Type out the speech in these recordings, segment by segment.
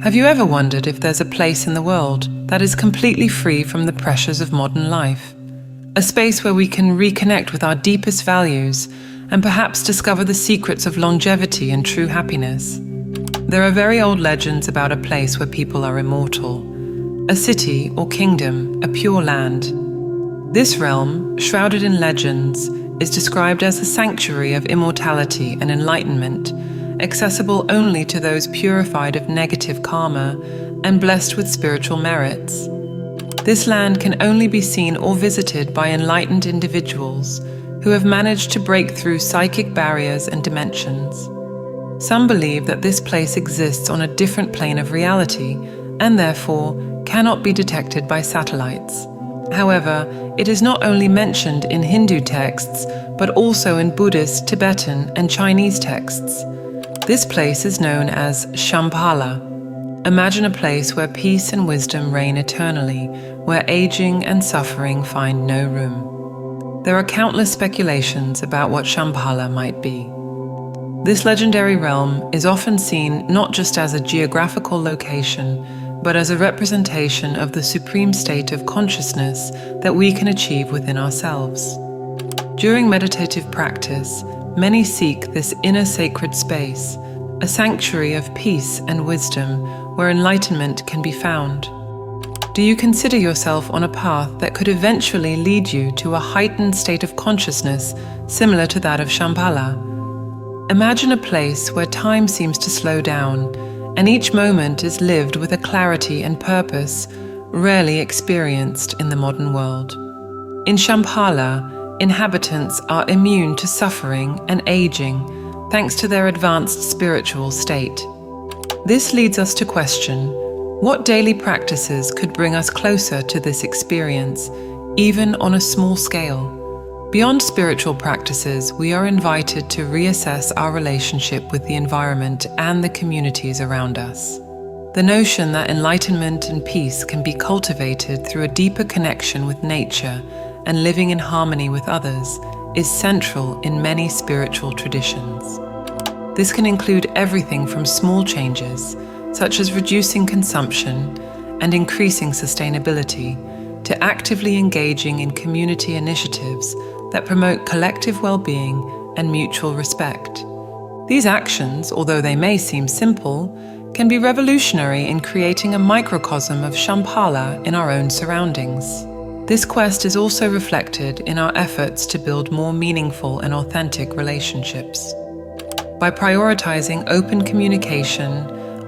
Have you ever wondered if there's a place in the world that is completely free from the pressures of modern life? A space where we can reconnect with our deepest values and perhaps discover the secrets of longevity and true happiness. There are very old legends about a place where people are immortal, a city or kingdom, a pure land. This realm, shrouded in legends, is described as a sanctuary of immortality and enlightenment, accessible only to those purified of negative karma and blessed with spiritual merits. This land can only be seen or visited by enlightened individuals who have managed to break through psychic barriers and dimensions. Some believe that this place exists on a different plane of reality and therefore cannot be detected by satellites. However, it is not only mentioned in Hindu texts, but also in Buddhist, Tibetan, and Chinese texts. This place is known as Shambhala. Imagine a place where peace and wisdom reign eternally, where aging and suffering find no room. There are countless speculations about what Shambhala might be. This legendary realm is often seen not just as a geographical location, but as a representation of the supreme state of consciousness that we can achieve within ourselves. During meditative practice, many seek this inner sacred space, a sanctuary of peace and wisdom where enlightenment can be found. Do you consider yourself on a path that could eventually lead you to a heightened state of consciousness similar to that of Shambhala? Imagine a place where time seems to slow down, and each moment is lived with a clarity and purpose rarely experienced in the modern world. In Shambhala, inhabitants are immune to suffering and aging thanks to their advanced spiritual state. This leads us to question, what daily practices could bring us closer to this experience, even on a small scale? Beyond spiritual practices, we are invited to reassess our relationship with the environment and the communities around us. The notion that enlightenment and peace can be cultivated through a deeper connection with nature and living in harmony with others is central in many spiritual traditions. This can include everything from small changes, such as reducing consumption and increasing sustainability, to actively engaging in community initiatives that promote collective well-being and mutual respect. These actions, although they may seem simple, can be revolutionary in creating a microcosm of Shambhala in our own surroundings. This quest is also reflected in our efforts to build more meaningful and authentic relationships. By prioritizing open communication,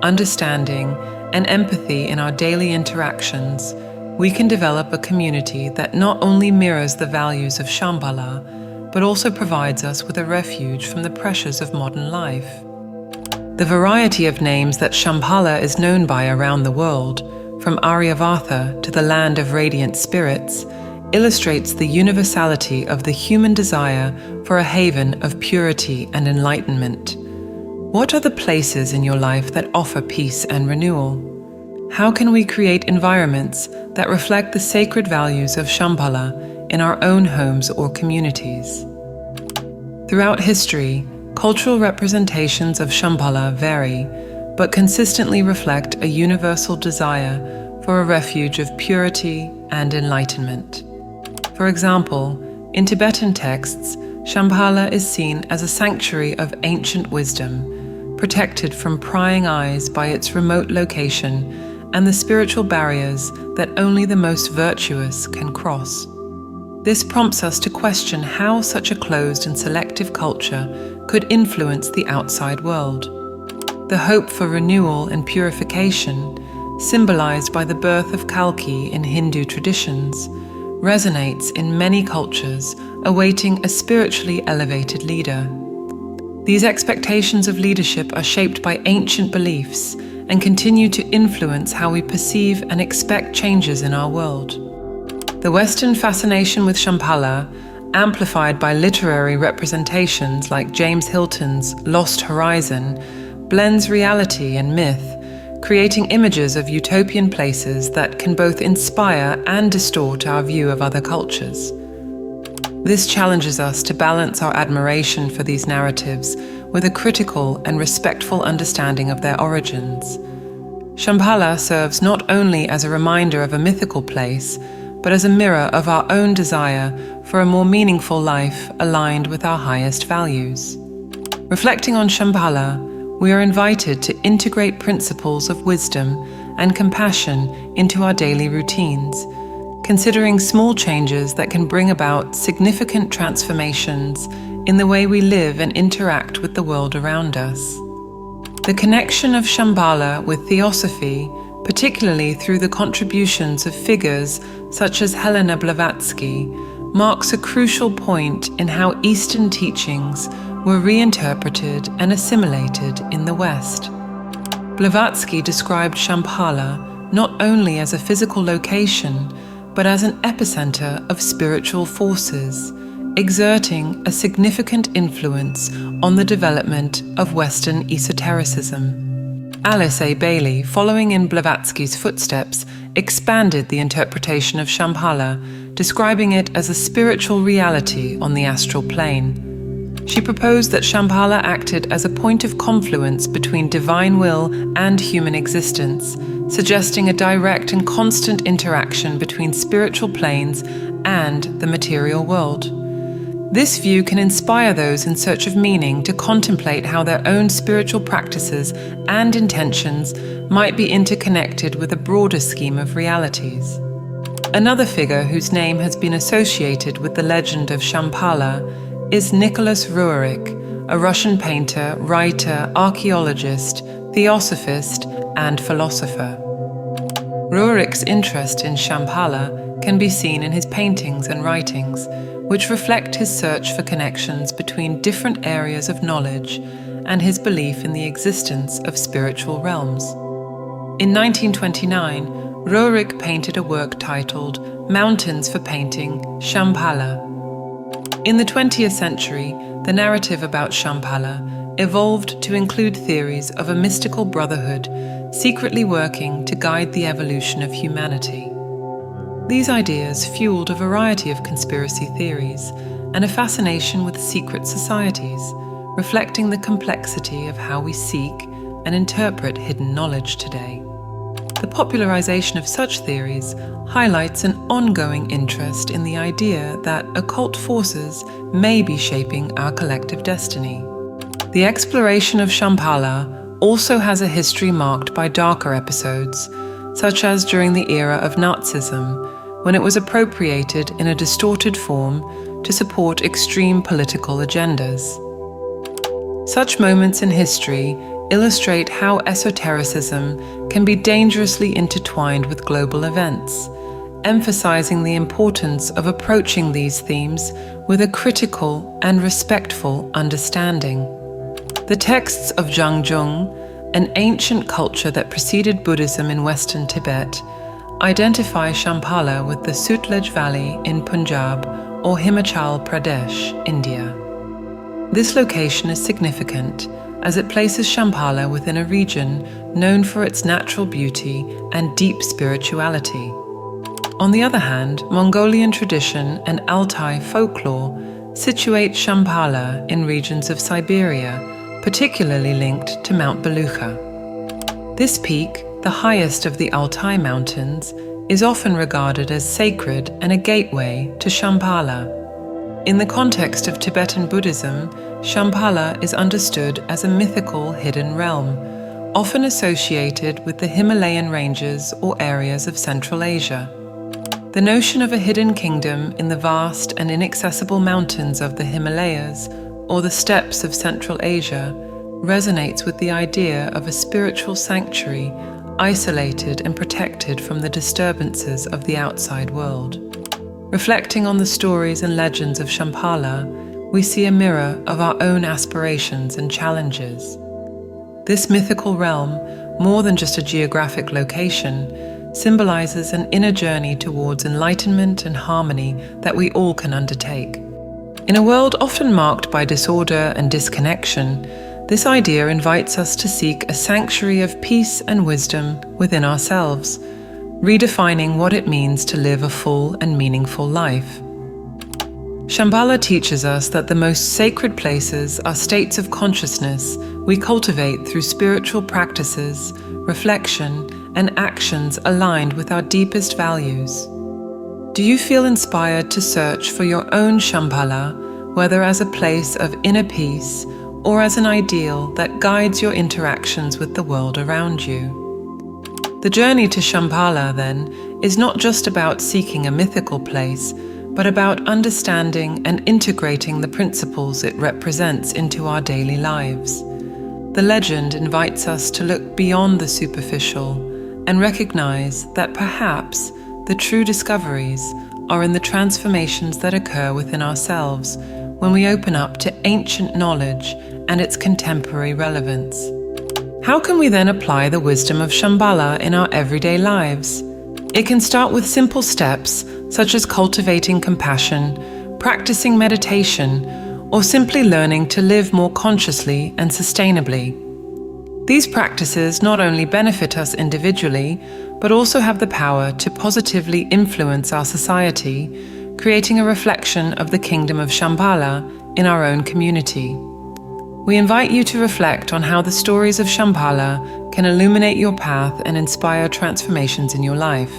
understanding, and empathy in our daily interactions, we can develop a community that not only mirrors the values of Shambhala, but also provides us with a refuge from the pressures of modern life. The variety of names that Shambhala is known by around the world, from Aryavartha to the land of radiant spirits, illustrates the universality of the human desire for a haven of purity and enlightenment. What are the places in your life that offer peace and renewal? How can we create environments that reflect the sacred values of Shambhala in our own homes or communities? Throughout history, cultural representations of Shambhala vary, but consistently reflect a universal desire for a refuge of purity and enlightenment. For example, in Tibetan texts, Shambhala is seen as a sanctuary of ancient wisdom, protected from prying eyes by its remote location and the spiritual barriers that only the most virtuous can cross. This prompts us to question how such a closed and selective culture could influence the outside world. The hope for renewal and purification, symbolized by the birth of Kalki in Hindu traditions, resonates in many cultures awaiting a spiritually elevated leader. These expectations of leadership are shaped by ancient beliefs and continue to influence how we perceive and expect changes in our world. The Western fascination with Shambhala, amplified by literary representations like James Hilton's Lost Horizon, blends reality and myth, creating images of utopian places that can both inspire and distort our view of other cultures. This challenges us to balance our admiration for these narratives with a critical and respectful understanding of their origins. Shambhala serves not only as a reminder of a mythical place, but as a mirror of our own desire for a more meaningful life aligned with our highest values. Reflecting on Shambhala, we are invited to integrate principles of wisdom and compassion into our daily routines, considering small changes that can bring about significant transformations in the way we live and interact with the world around us. The connection of Shambhala with theosophy, particularly through the contributions of figures such as Helena Blavatsky, marks a crucial point in how Eastern teachings were reinterpreted and assimilated in the West. Blavatsky described Shambhala not only as a physical location, but as an epicenter of spiritual forces, exerting a significant influence on the development of Western esotericism. Alice A. Bailey, following in Blavatsky's footsteps, expanded the interpretation of Shambhala, describing it as a spiritual reality on the astral plane. She proposed that Shambhala acted as a point of confluence between divine will and human existence, suggesting a direct and constant interaction between spiritual planes and the material world. This view can inspire those in search of meaning to contemplate how their own spiritual practices and intentions might be interconnected with a broader scheme of realities. Another figure whose name has been associated with the legend of Shambhala is Nicholas Roerich, a Russian painter, writer, archaeologist, theosophist, and philosopher. Roerich's interest in Shambhala can be seen in his paintings and writings, which reflect his search for connections between different areas of knowledge and his belief in the existence of spiritual realms. In 1929, Roerich painted a work titled Mountains for Painting, Shambhala. In the 20th century, the narrative about Shambhala evolved to include theories of a mystical brotherhood secretly working to guide the evolution of humanity. These ideas fueled a variety of conspiracy theories and a fascination with secret societies, reflecting the complexity of how we seek and interpret hidden knowledge today. The popularization of such theories highlights an ongoing interest in the idea that occult forces may be shaping our collective destiny. The exploration of Shambhala also has a history marked by darker episodes, such as during the era of Nazism, when it was appropriated in a distorted form to support extreme political agendas. Such moments in history illustrate how esotericism can be dangerously intertwined with global events, emphasizing the importance of approaching these themes with a critical and respectful understanding. The texts of Zhangjung, an ancient culture that preceded Buddhism in Western Tibet, identify Shambhala with the Sutlej Valley in Punjab or Himachal Pradesh, India. This location is significant as it places Shambhala within a region known for its natural beauty and deep spirituality. On the other hand, Mongolian tradition and Altai folklore situate Shambhala in regions of Siberia, particularly linked to Mount Beluga. This peak, the highest of the Altai Mountains, is often regarded as sacred and a gateway to Shambhala. In the context of Tibetan Buddhism, Shambhala is understood as a mythical hidden realm, often associated with the Himalayan ranges or areas of Central Asia. The notion of a hidden kingdom in the vast and inaccessible mountains of the Himalayas or the steppes of Central Asia resonates with the idea of a spiritual sanctuary isolated and protected from the disturbances of the outside world. Reflecting on the stories and legends of Shambhala, we see a mirror of our own aspirations and challenges. This mythical realm, more than just a geographic location, symbolizes an inner journey towards enlightenment and harmony that we all can undertake. In a world often marked by disorder and disconnection, this idea invites us to seek a sanctuary of peace and wisdom within ourselves, redefining what it means to live a full and meaningful life. Shambhala teaches us that the most sacred places are states of consciousness we cultivate through spiritual practices, reflection, and actions aligned with our deepest values. Do you feel inspired to search for your own Shambhala, whether as a place of inner peace or as an ideal that guides your interactions with the world around you? The journey to Shambhala, then, is not just about seeking a mythical place, but about understanding and integrating the principles it represents into our daily lives. The legend invites us to look beyond the superficial and recognize that perhaps the true discoveries are in the transformations that occur within ourselves when we open up to ancient knowledge and its contemporary relevance. How can we then apply the wisdom of Shambhala in our everyday lives? It can start with simple steps such as cultivating compassion, practicing meditation, or simply learning to live more consciously and sustainably. These practices not only benefit us individually, but also have the power to positively influence our society, creating a reflection of the kingdom of Shambhala in our own community. We invite you to reflect on how the stories of Shambhala can illuminate your path and inspire transformations in your life.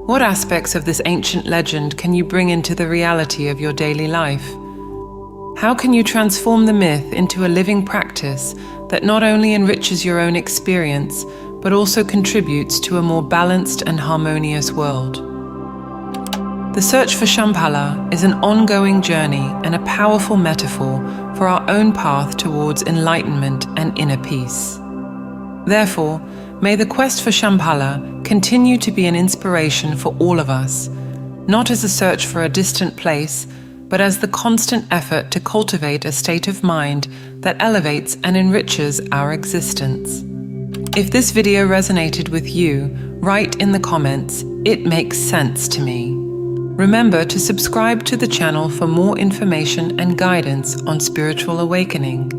What aspects of this ancient legend can you bring into the reality of your daily life? How can you transform the myth into a living practice that not only enriches your own experience, but also contributes to a more balanced and harmonious world? The search for Shambhala is an ongoing journey and a powerful metaphor for our own path towards enlightenment and inner peace. Therefore, may the quest for Shambhala continue to be an inspiration for all of us, not as a search for a distant place, but as the constant effort to cultivate a state of mind that elevates and enriches our existence. If this video resonated with you, write in the comments, "It makes sense to me." Remember to subscribe to the channel for more information and guidance on spiritual awakening.